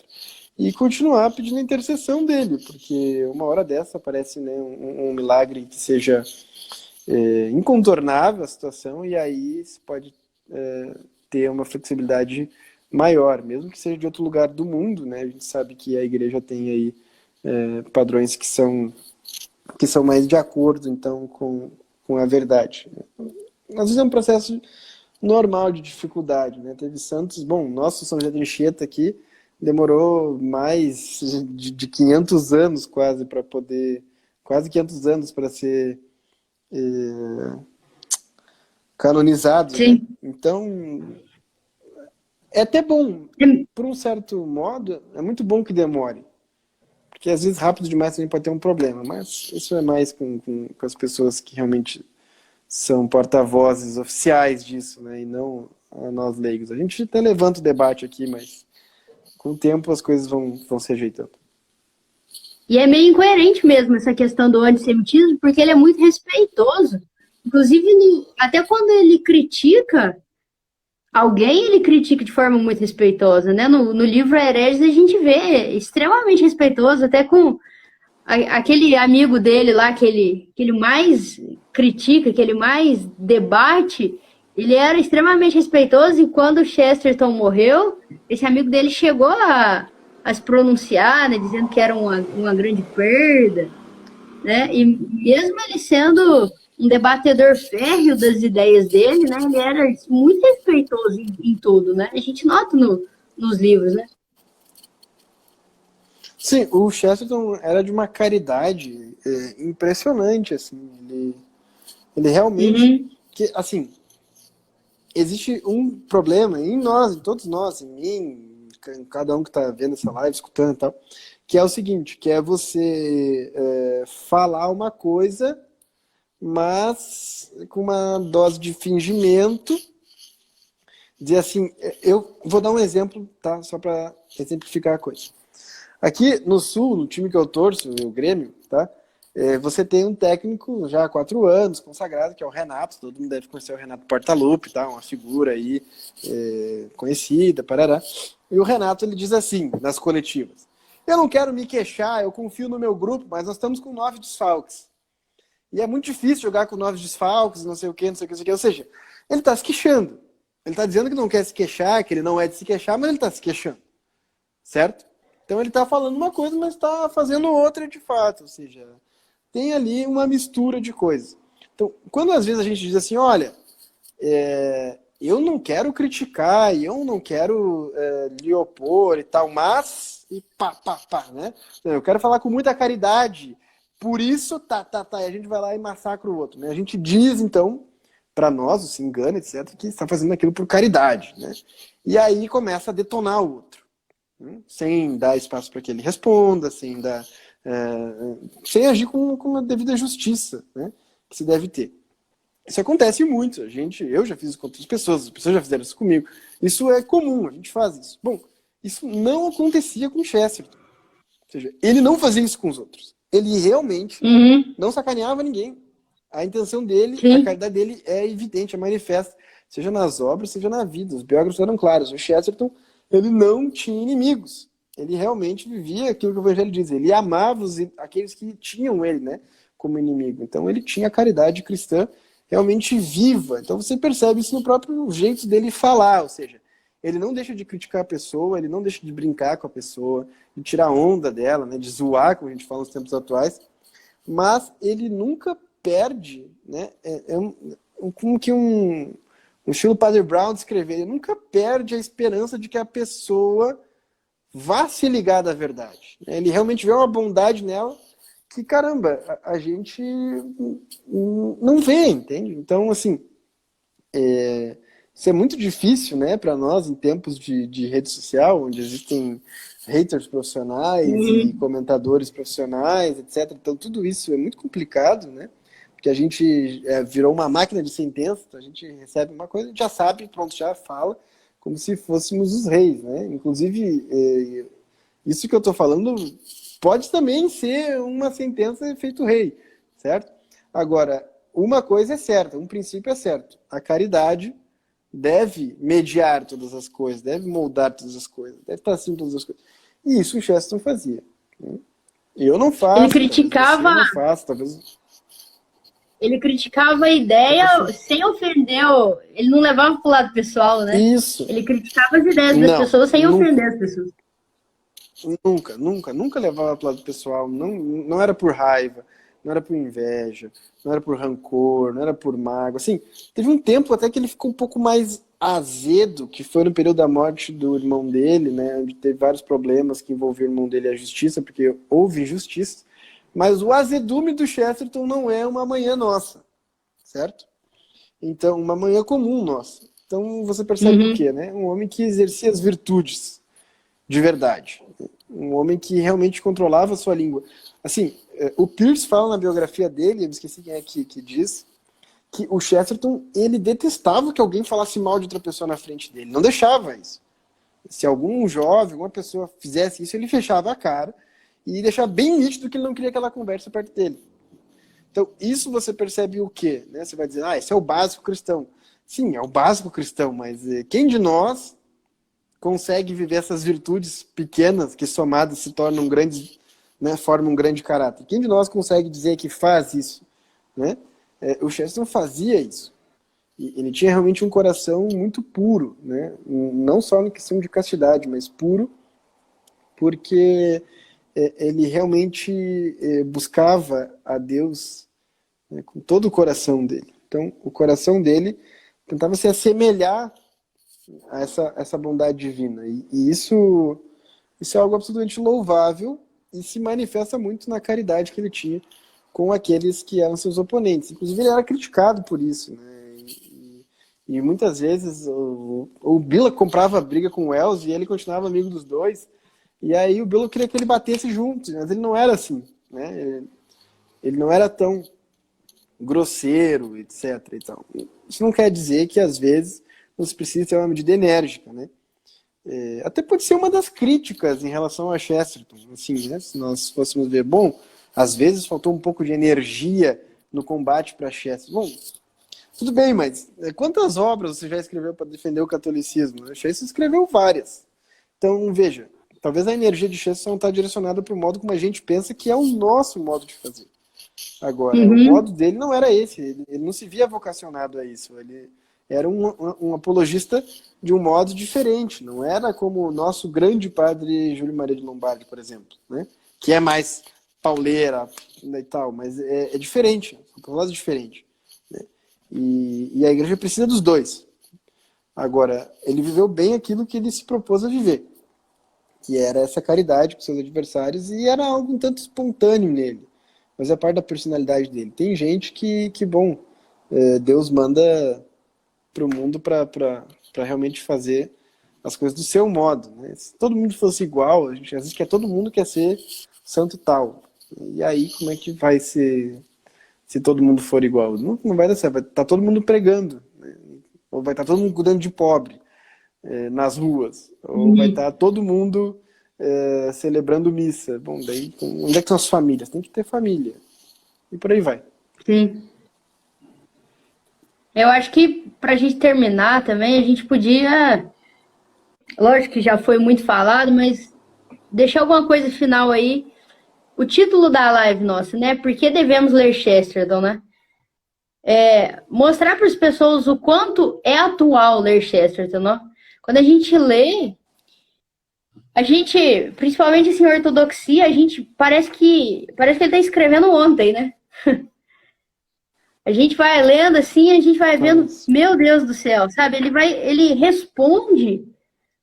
e continuar pedindo a intercessão dele, porque uma hora dessa parece, né, um milagre que seja incontornável a situação, e aí se pode ter uma flexibilidade maior, mesmo que seja de outro lugar do mundo, né? A gente sabe que a igreja tem aí padrões que são mais de acordo, então, com a verdade. Às vezes é um processo normal de dificuldade, né? Teve santos, bom, nosso São José de Anchieta aqui demorou mais de 500 anos quase para poder, quase 500 anos para ser canonizado, né? Sim. Então, é até bom, É, por um certo modo, é muito bom que demore, porque às vezes rápido demais também pode ter um problema, mas isso é mais com as pessoas que realmente são porta-vozes oficiais disso, né? E não a nós leigos. A gente até levanta o debate aqui, mas com o tempo as coisas vão se ajeitando. E é meio incoerente mesmo essa questão do antissemitismo, porque ele é muito respeitoso. Inclusive, até quando ele critica alguém, ele critica de forma muito respeitosa, né? No livro Hereges a gente vê extremamente respeitoso, até com aquele amigo dele lá, que ele mais critica, que ele mais debate, ele era extremamente respeitoso, e quando o Chesterton morreu, esse amigo dele chegou a se pronunciar, né, dizendo que era uma grande perda, né? E mesmo ele sendo um debatedor férreo das ideias dele, né, ele era muito respeitoso em tudo, né? A gente nota nos livros, né? Sim, o Chesterton era de uma caridade impressionante, assim, ele realmente, Uhum. que, assim, existe um problema em nós, em todos nós, em mim, em cada um que está vendo essa live, escutando e tal, que é o seguinte, que é você falar uma coisa, mas com uma dose de fingimento, dizer assim, eu vou dar um exemplo, tá? Só para exemplificar a coisa. Aqui no Sul, no time que eu torço, o Grêmio, tá? Você tem um técnico já há 4 anos, consagrado, que é o Renato. Todo mundo deve conhecer o Renato Portaluppi, tá? Uma figura aí conhecida, parará. E o Renato, ele diz assim, nas coletivas: eu não quero me queixar, eu confio no meu grupo, mas nós estamos com 9 desfalques. E é muito difícil jogar com 9 desfalques, não sei o quê, não sei o quê, não sei o quê. Ou seja, ele está se queixando. Ele está dizendo que não quer se queixar, que ele não é de se queixar, mas ele está se queixando. Certo? Então ele está falando uma coisa, mas está fazendo outra de fato. Ou seja, tem ali uma mistura de coisas. Então, quando às vezes a gente diz assim, olha, eu não quero criticar, eu não quero lhe opor e tal, mas, e pá, né? Eu quero falar com muita caridade, por isso, e a gente vai lá e massacra o outro, né? A gente diz, então, para nós, se engana, etc., que está fazendo aquilo por caridade, né? E aí começa a detonar o outro, né? Sem dar espaço para que ele responda, sem agir com a devida justiça, né? Que se deve ter. Isso acontece muito. Eu já fiz isso com outras pessoas, as pessoas já fizeram isso comigo. Isso é comum, a gente faz isso. Bom, isso não acontecia com Chesterton. Ou seja, ele não fazia isso com os outros. Ele realmente não sacaneava ninguém. A intenção dele, a caridade dele é evidente, é manifesta, seja nas obras, seja na vida. Os biógrafos eram claros. O Chesterton, ele não tinha inimigos. Ele realmente vivia aquilo que o Evangelho diz. Ele amava aqueles que tinham ele, né, como inimigo. Então ele tinha a caridade cristã realmente viva. Então você percebe isso no próprio jeito dele falar, ou seja, ele não deixa de criticar a pessoa, ele não deixa de brincar com a pessoa, de tirar onda dela, né, de zoar, como a gente fala nos tempos atuais, mas ele nunca perde, né, como que um estilo Padre Brown descrever, ele nunca perde a esperança de que a pessoa vá se ligar da verdade. Ele realmente vê uma bondade nela que, caramba, a gente não vê, entende? Então, assim, isso é muito difícil, né, para nós em tempos de rede social, onde existem haters profissionais e comentadores profissionais, etc. Então, tudo isso é muito complicado, né? Porque a gente virou uma máquina de sentença, então a gente recebe uma coisa, a gente já sabe, pronto, já fala, como se fôssemos os reis, né? Inclusive, isso que eu estou falando pode também ser uma sentença feito rei, certo? Agora, uma coisa é certa, um princípio é certo. A caridade deve mediar todas as coisas, deve moldar todas as coisas, deve estar acima de todas as coisas. E isso o Chesterton fazia. Eu não faço, ele criticava, talvez você não faça, talvez... Ele criticava a ideia sem ofender, ele não levava pro lado pessoal, né? Isso. Ele criticava as ideias das pessoas sem ofender as pessoas. Nunca levava para o lado pessoal, não era por raiva, não era por inveja, não era por rancor, não era por mágoa. Assim, teve um tempo até que ele ficou um pouco mais azedo, que foi no período da morte do irmão dele, né, onde teve vários problemas que envolveram o irmão dele e a justiça, porque houve injustiça. Mas o azedume do Chesterton não é uma manhã nossa, certo? Então, uma manhã comum nossa. Então, você percebe o quê, né? Um homem que exercia as virtudes de verdade. Um homem que realmente controlava a sua língua. Assim, o Peirce fala na biografia dele, eu me esqueci quem é que diz, que o Chesterton, ele detestava que alguém falasse mal de outra pessoa na frente dele. Não deixava isso. Se algum jovem, alguma pessoa fizesse isso, ele fechava a cara e deixava bem nítido que ele não queria aquela conversa perto dele. Então, isso você percebe o quê? Né? Você vai dizer, esse é o básico cristão. Sim, é o básico cristão, mas quem de nós consegue viver essas virtudes pequenas que somadas se tornam grandes, né, formam um grande caráter? Quem de nós consegue dizer que faz isso? Né? O Chesterton fazia isso. E ele tinha realmente um coração muito puro, né? Não só na questão de castidade, mas puro, porque ele realmente buscava a Deus, né, com todo o coração dele. Então, o coração dele tentava se assemelhar a essa bondade divina. E isso é algo absolutamente louvável e se manifesta muito na caridade que ele tinha com aqueles que eram seus oponentes. Inclusive, ele era criticado por isso, né? E muitas vezes o Billock comprava briga com o Wells e ele continuava amigo dos dois. E aí o Billock queria que ele batesse junto, mas ele não era assim, né? Ele não era tão grosseiro, etc. Então, isso não quer dizer que, às vezes, você precisa ter uma medida enérgica, né? Até pode ser uma das críticas em relação a Chesterton, assim, né? Se nós fôssemos ver, bom, às vezes faltou um pouco de energia no combate para Chesterton. Bom, tudo bem, mas quantas obras você já escreveu para defender o catolicismo? Chesterton escreveu várias. Então, veja, talvez a energia de Chesterton não está direcionada para o modo como a gente pensa que é o nosso modo de fazer. Agora, o modo dele não era esse, ele não se via vocacionado a isso, ele era um apologista de um modo diferente, não era como o nosso grande padre Júlio Maria de Lombardi, por exemplo, né? Que é mais pauleira e tal, mas é diferente, é um propósito diferente, né? E a igreja precisa dos dois. Agora, ele viveu bem aquilo que ele se propôs a viver, que era essa caridade com seus adversários, e era algo um tanto espontâneo nele, mas é parte da personalidade dele. Tem gente que bom, Deus manda para o mundo para realmente fazer as coisas do seu modo, né? Se todo mundo fosse igual, a gente às vezes quer, todo mundo quer ser santo tal. E aí, como é que vai ser se todo mundo for igual? Não vai dar certo, vai estar todo mundo pregando, né? Ou vai estar todo mundo cuidando de pobre nas ruas, ou vai Uhum. estar todo mundo celebrando missa. Bom, daí onde é que são as famílias? Tem que ter família. E por aí vai. Sim. Eu acho que pra gente terminar também, a gente podia, lógico que já foi muito falado, mas deixar alguma coisa final aí. O título da live nossa, né? Por que devemos ler Chesterton, né? Mostrar para as pessoas o quanto é atual ler Chesterton, né? Quando a gente lê, a gente, principalmente assim, ortodoxia, a gente parece que ele está escrevendo ontem, né? A gente vai lendo assim, a gente vai vendo, Mas, meu Deus do céu, sabe? Ele responde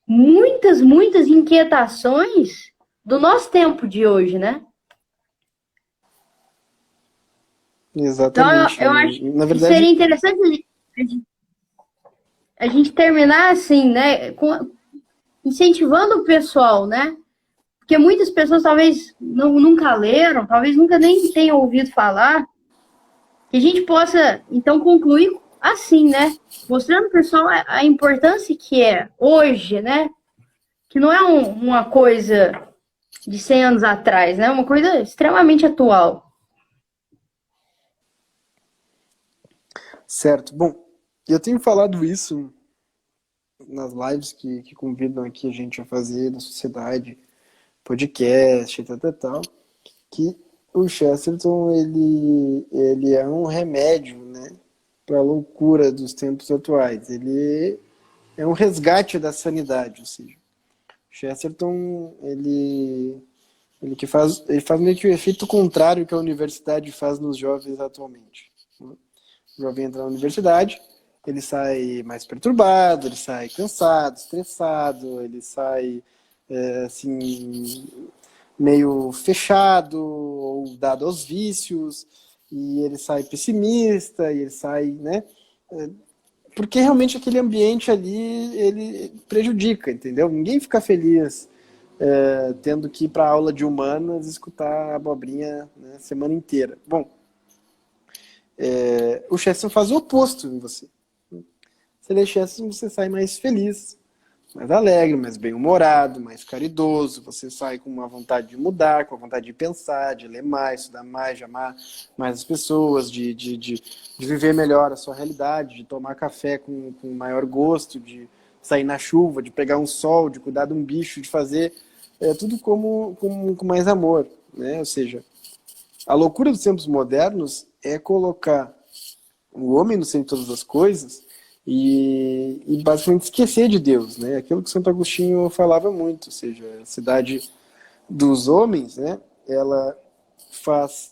muitas inquietações do nosso tempo de hoje, né? Então exatamente. eu acho Na que seria verdade, interessante a gente terminar assim, né? Incentivando o pessoal, né? Porque muitas pessoas talvez nunca leram, talvez nunca nem tenham ouvido falar, que a gente possa, então, concluir assim, né? Mostrando ao pessoal a importância que é hoje, né? Que não é uma coisa de 100 anos atrás, né? Uma coisa extremamente atual. certo. Bom, eu tenho falado isso nas lives que convidam aqui a gente a fazer da sociedade, podcast, tal, tal, tal, que o Chesterton ele é um remédio, né, para a loucura dos tempos atuais. Ele é um resgate da sanidade, ou seja, Chesterton ele faz meio que o efeito contrário que a universidade faz nos jovens atualmente. O jovem entra na universidade, ele sai mais perturbado, ele sai cansado, estressado, ele sai assim meio fechado ou dado aos vícios, e ele sai pessimista, e ele sai, né? Porque realmente aquele ambiente ali ele prejudica, entendeu? Ninguém fica feliz tendo que ir para a aula de humanas e escutar a abobrinha, né, semana inteira. Bom, o Chesterton faz o oposto em você. Você lê Chesterton, você sai mais feliz, mais alegre, mais bem-humorado, mais caridoso, você sai com uma vontade de mudar, com a vontade de pensar, de ler mais, estudar mais, de amar mais as pessoas, de viver melhor a sua realidade, de tomar café com maior gosto, de sair na chuva, de pegar um sol, de cuidar de um bicho, de fazer tudo com mais amor, né? Ou seja, a loucura dos tempos modernos é colocar o homem no centro de todas as coisas e basicamente esquecer de Deus, né? Aquilo que Santo Agostinho falava muito, ou seja, a cidade dos homens, né? Ela faz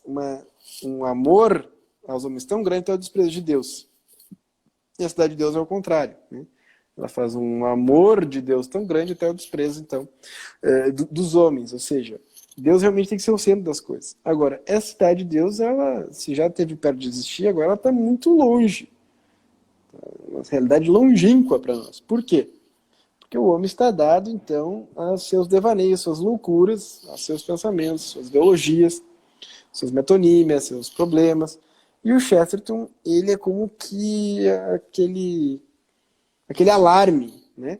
um amor aos homens tão grande até o desprezo de Deus. E a cidade de Deus é o contrário, né? Ela faz um amor de Deus tão grande até o desprezo, então, dos homens, ou seja, Deus realmente tem que ser o centro das coisas. Agora, essa cidade de Deus, ela, se já esteve perto de existir, agora ela está muito longe. Uma realidade longínqua para nós. Por quê? Porque o homem está dado, então, aos seus devaneios, suas loucuras, aos seus pensamentos, suas ideologias, suas metonímias, seus problemas. E o Chesterton, ele é como que aquele alarme, né?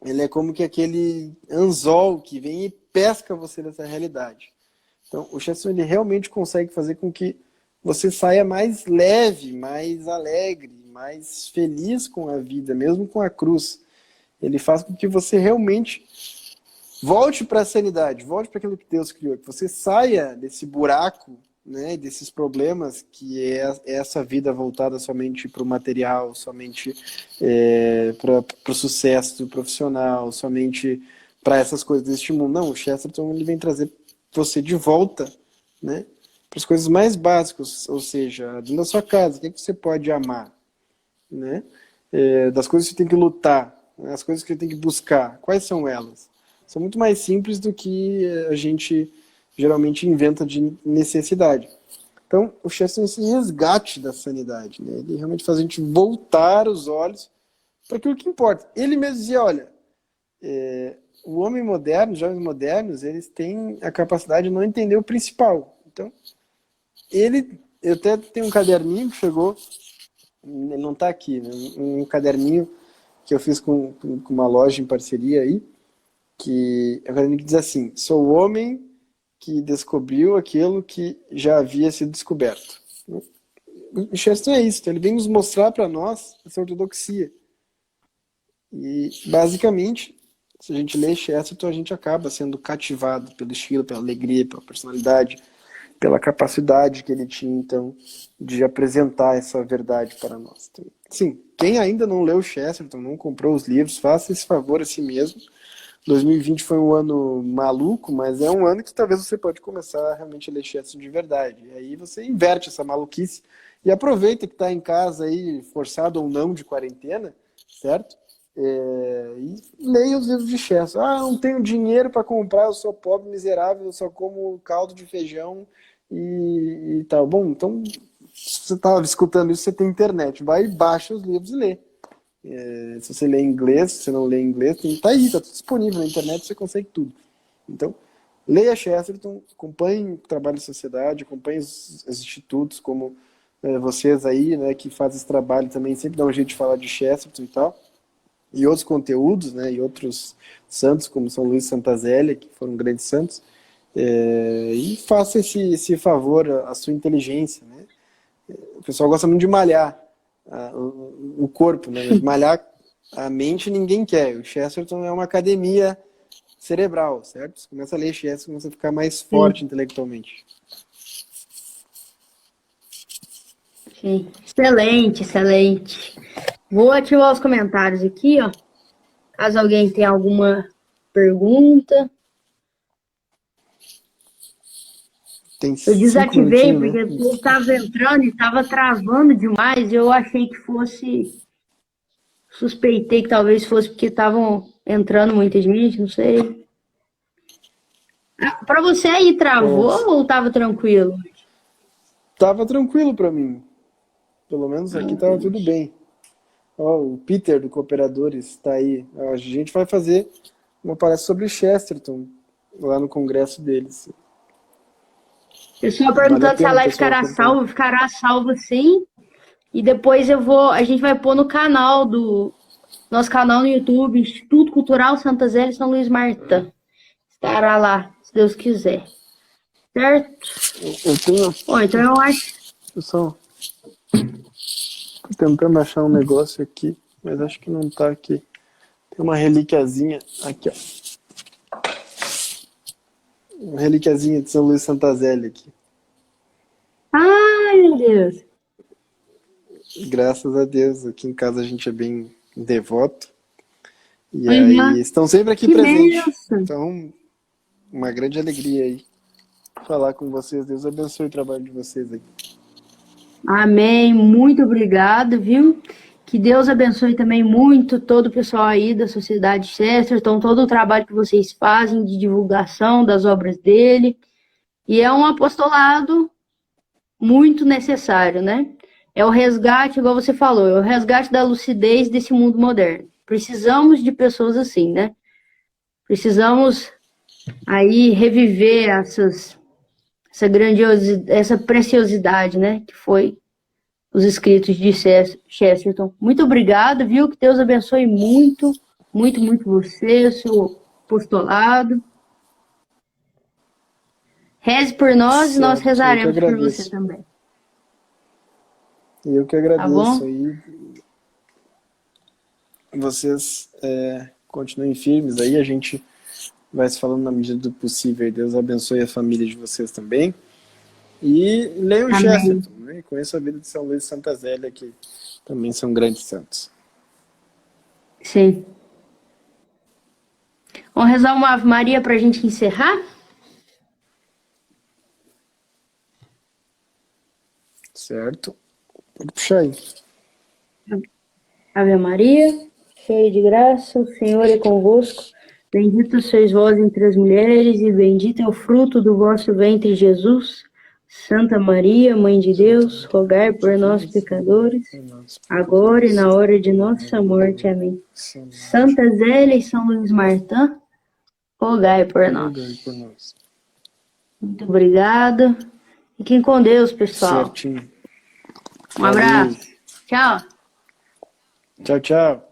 Ele é como que aquele anzol que vem e pesca você dessa realidade. Então, o Chesterton ele realmente consegue fazer com que você saia mais leve, mais alegre, mais feliz com a vida, mesmo com a cruz. Ele faz com que você realmente volte para a sanidade, volte para aquilo que Deus criou, que você saia desse buraco, né, desses problemas que é essa vida voltada somente para o material, somente para o sucesso profissional, somente para essas coisas deste mundo. Não, o Chesterton ele vem trazer você de volta, né, para as coisas mais básicas, ou seja, dentro da sua casa, o que você pode amar, né? das coisas que você tem que lutar, né, as coisas que você tem que buscar, quais são elas? São muito mais simples do que a gente geralmente inventa de necessidade. Então, o Chesterton é esse resgate da sanidade, né? Ele realmente faz a gente voltar os olhos para aquilo que importa. Ele mesmo dizia, olha, o homem moderno, os jovens modernos, eles têm a capacidade de não entender o principal. Então, eu até tenho um caderninho que chegou, ele não está aqui, né? Um caderninho que eu fiz com uma loja em parceria aí, que é um caderninho que diz assim, sou o homem que descobriu aquilo que já havia sido descoberto. O Chesterton é isso, então ele vem nos mostrar para nós essa ortodoxia. E, basicamente, se a gente lê Chesterton, a gente acaba sendo cativado pelo estilo, pela alegria, pela personalidade, pela capacidade que ele tinha, então, de apresentar essa verdade para nós. Então, sim, quem ainda não leu Chesterton, não comprou os livros, faça esse favor a si mesmo. 2020 foi um ano maluco, mas é um ano que talvez você pode começar a realmente ler Chesterton de verdade. E aí você inverte essa maluquice e aproveita que está em casa aí, forçado ou não de quarentena, certo? E leia os livros de Chesterton. Ah, não tenho dinheiro para comprar, eu sou pobre, miserável, eu só como caldo de feijão e tal. Bom, então, se você está escutando isso, você tem internet. Vai e baixa os livros e lê. Se você lê em inglês, se você não lê em inglês, tá aí, tá tudo disponível na internet, você consegue tudo. Então, leia Chesterton, acompanhe o trabalho da sociedade, acompanhe os institutos como vocês aí, né, que fazem esse trabalho também, sempre dá um jeito de falar de Chesterton e tal, e outros conteúdos, né, e outros santos, como São Luís e Santa Zélia, que foram grandes santos, e faça esse favor à sua inteligência, né? O pessoal gosta muito de malhar o corpo, né? Mas malhar a mente ninguém quer. O Chesterton é uma academia cerebral, certo? Você começa a ler Chesterton, começa a ficar mais forte Sim. intelectualmente. Sim. Excelente, excelente. Vou ativar os comentários aqui, ó. Caso alguém tenha alguma pergunta. Tem Eu 5 desativei minutinhos, porque né? o estava entrando e estava travando demais. Eu achei que fosse. Suspeitei que talvez fosse porque estavam entrando muita gente, não sei. Para você aí travou ou estava tranquilo? Tava tranquilo para mim. Pelo menos aqui tava tudo bem. Ó, o Peter do Cooperadores está aí. A gente vai fazer uma palestra sobre Chesterton lá no congresso deles. Pessoal Vale a perguntando se a pena o live pessoal acompanhar. ficará salva sim. E depois a gente vai pôr no canal do nosso canal no YouTube, Instituto Cultural Santa Zélia e São Luís Martã. Estará lá, se Deus quiser. Certo? Eu tenho. Bom, então eu acho. Pessoal, tô tentando achar um negócio aqui, mas acho que não tá aqui. Tem uma relíquiazinha aqui, ó. Uma relíquiazinha de São Luís Santa Zélia aqui. Ai, meu Deus. Graças a Deus, aqui em casa a gente é bem devoto. E aí Uhum. estão sempre aqui Que presentes. benção. Então, uma grande alegria aí falar com vocês. Deus abençoe o trabalho de vocês aí. Amém. Muito obrigado, viu? Que Deus abençoe também muito todo o pessoal aí da Sociedade Chesterton, todo o trabalho que vocês fazem de divulgação das obras dele. E é um apostolado muito necessário, né? É o resgate, igual você falou, é o resgate da lucidez desse mundo moderno. Precisamos de pessoas assim, né? Precisamos aí reviver essa grandiosidade, essa preciosidade, né? Que foi os escritos de Chesterton. Muito obrigada, viu? Que Deus abençoe muito, muito, muito você, o seu apostolado. Reze por nós e nós Certo, eu que rezaremos por você agradeço. também. E eu que Tá agradeço bom? aí. Vocês continuem firmes aí, a gente vai se falando na medida do possível. Deus abençoe a família de vocês também. E leiam Amém. Chesterton, né? E conheçam a vida de São Luís e Santa Zélia, que também são grandes santos. Sim. Vamos rezar uma Ave Maria para a gente encerrar? Certo? Pode puxar aí. Ave Maria, cheia de graça, o Senhor é convosco. Bendita sois vós entre as mulheres, e bendito é o fruto do vosso ventre, Jesus. Santa Maria, Mãe de Deus, rogai por nós, pecadores, agora e na hora de nossa morte. Amém. Santa Zélia e São Luís Martã, rogai por nós. Muito obrigada. Fiquem com Deus, pessoal. Certinho. Um abraço. Tchau. Tchau, tchau.